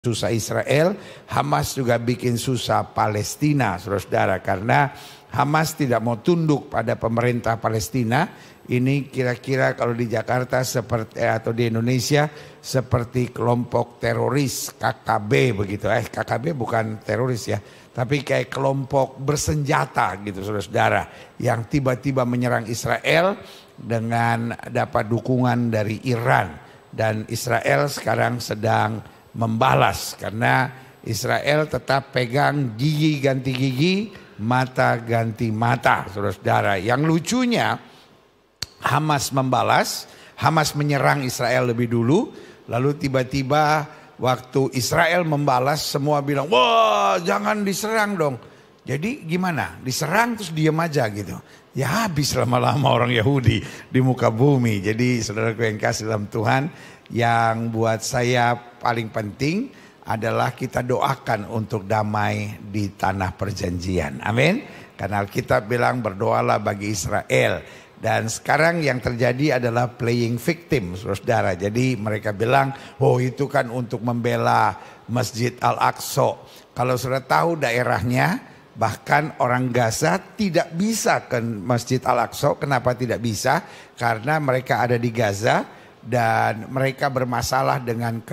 susah Israel, Hamas juga bikin susah Palestina, saudara-saudara, karena Hamas tidak mau tunduk pada pemerintah Palestina. Ini kira-kira kalau di Jakarta seperti atau di Indonesia seperti kelompok teroris KKB begitu. KKB bukan teroris ya, tapi kayak kelompok bersenjata gitu, saudara-saudara, yang tiba-tiba menyerang Israel dengan dapat dukungan dari Iran. Dan Israel sekarang sedang membalas karena Israel tetap pegang gigi ganti gigi, mata ganti mata, saudara-saudara. Yang lucunya Hamas membalas, Hamas menyerang Israel lebih dulu, lalu tiba-tiba waktu Israel membalas semua bilang, wah jangan diserang dong. Jadi gimana? Diserang terus diam aja gitu. Ya habis lama-lama orang Yahudi di muka bumi. Jadi saudaraku yang kasih dalam Tuhan, yang buat saya paling penting adalah kita doakan untuk damai di tanah perjanjian. Amin. Karena Alkitab bilang berdoalah bagi Israel. Dan sekarang yang terjadi adalah playing victim, saudara. Jadi mereka bilang, oh itu kan untuk membela Masjid Al-Aqsa. Kalau sudah tahu daerahnya, bahkan orang Gaza tidak bisa ke Masjid Al-Aqsa. Kenapa tidak bisa? Karena mereka ada di Gaza. Dan mereka bermasalah dengan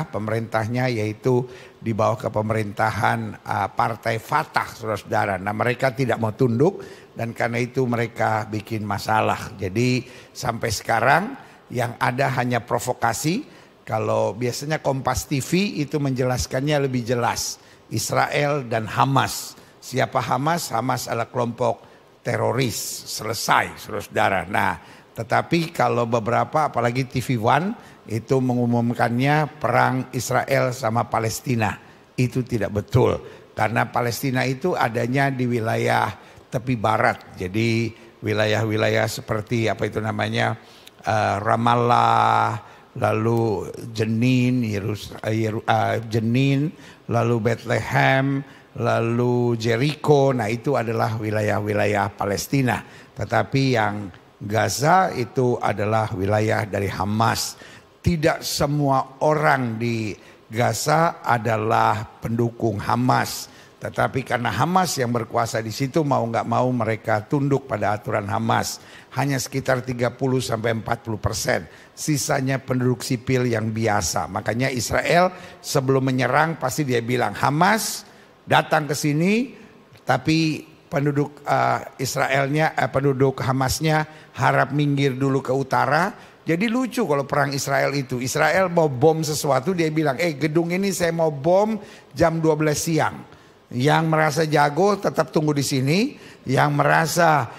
pemerintahnya, yaitu dibawa ke pemerintahan partai Fatah, saudara-saudara. Nah mereka tidak mau tunduk dan karena itu mereka bikin masalah. Jadi sampai sekarang yang ada hanya provokasi. Kalau biasanya Kompas TV itu menjelaskannya lebih jelas. Israel dan Hamas. Siapa Hamas? Hamas adalah kelompok teroris. Selesai, saudara-saudara. Nah, tetapi kalau beberapa apalagi TV One itu mengumumkannya perang Israel sama Palestina. Itu tidak betul. Karena Palestina itu adanya di wilayah tepi barat. Jadi wilayah-wilayah seperti apa itu namanya Ramallah, lalu Jenin, Jenin, lalu Bethlehem, lalu Jericho. Nah itu adalah wilayah-wilayah Palestina. Tetapi yang Gaza itu adalah wilayah dari Hamas. Tidak semua orang di Gaza adalah pendukung Hamas. Tetapi karena Hamas yang berkuasa di situ, mau nggak mau mereka tunduk pada aturan Hamas. Hanya sekitar 30-40%. Sisanya penduduk sipil yang biasa. Makanya Israel sebelum menyerang pasti dia bilang, Hamas datang ke sini, tapi penduduk penduduk Hamasnya harap minggir dulu ke utara. Jadi lucu kalau perang Israel itu. Israel mau bom sesuatu, dia bilang, gedung ini saya mau bom jam 12 siang. Yang merasa jago tetap tunggu di sini. Yang merasa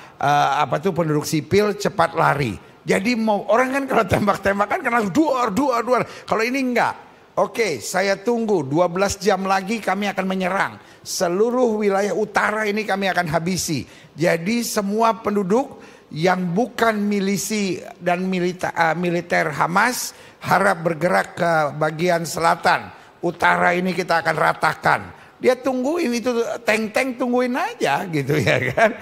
penduduk sipil cepat lari. Jadi mau orang kan kalau tembak-tembakan kan langsung duar. Kalau ini enggak. Oke, saya tunggu 12 jam lagi kami akan menyerang. Seluruh wilayah utara ini kami akan habisi. Jadi semua penduduk yang bukan milisi dan militer Hamas harap bergerak ke bagian selatan. Utara ini kita akan ratakan. Dia tungguin itu tank-tank, tungguin aja gitu ya kan.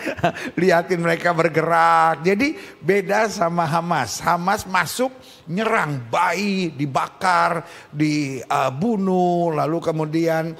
Lihatin mereka bergerak. Jadi beda sama Hamas. Hamas masuk nyerang, bayi dibakar, dibunuh, lalu kemudian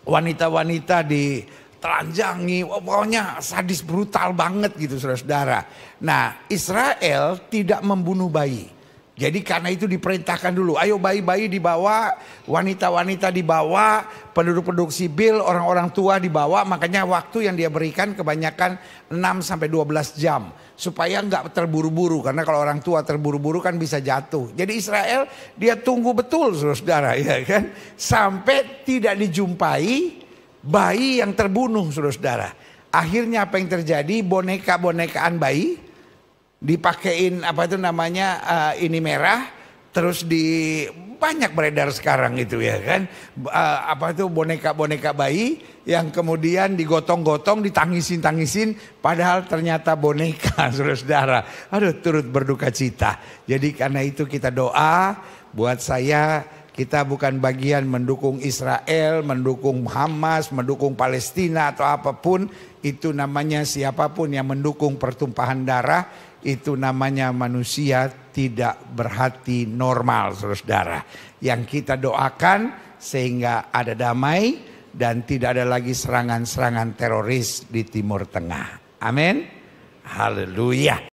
wanita-wanita ditelanjangi. Pokoknya sadis brutal banget gitu saudara-saudara. Nah Israel tidak membunuh bayi. Jadi karena itu diperintahkan dulu, ayo bayi-bayi dibawa, wanita-wanita dibawa, penduduk-penduduk sipil, orang-orang tua dibawa. Makanya waktu yang dia berikan kebanyakan 6-12 jam. Supaya nggak terburu-buru, karena kalau orang tua terburu-buru kan bisa jatuh. Jadi Israel dia tunggu betul saudara-saudara ya kan. Sampai tidak dijumpai bayi yang terbunuh saudara-saudara. Akhirnya apa yang terjadi, boneka-bonekaan bayi dipakein ini merah, terus banyak beredar sekarang itu ya kan, boneka-boneka bayi yang kemudian digotong-gotong, ditangisin, padahal ternyata boneka saudara-saudara. Aduh, turut berduka cita. Jadi karena itu kita doa, buat saya kita bukan bagian mendukung Israel, mendukung Hamas, mendukung Palestina atau apapun. Itu namanya siapapun yang mendukung pertumpahan darah, itu namanya manusia tidak berhati normal, saudara. Yang kita doakan sehingga ada damai dan tidak ada lagi serangan-serangan teroris di Timur Tengah. Amin. Haleluya.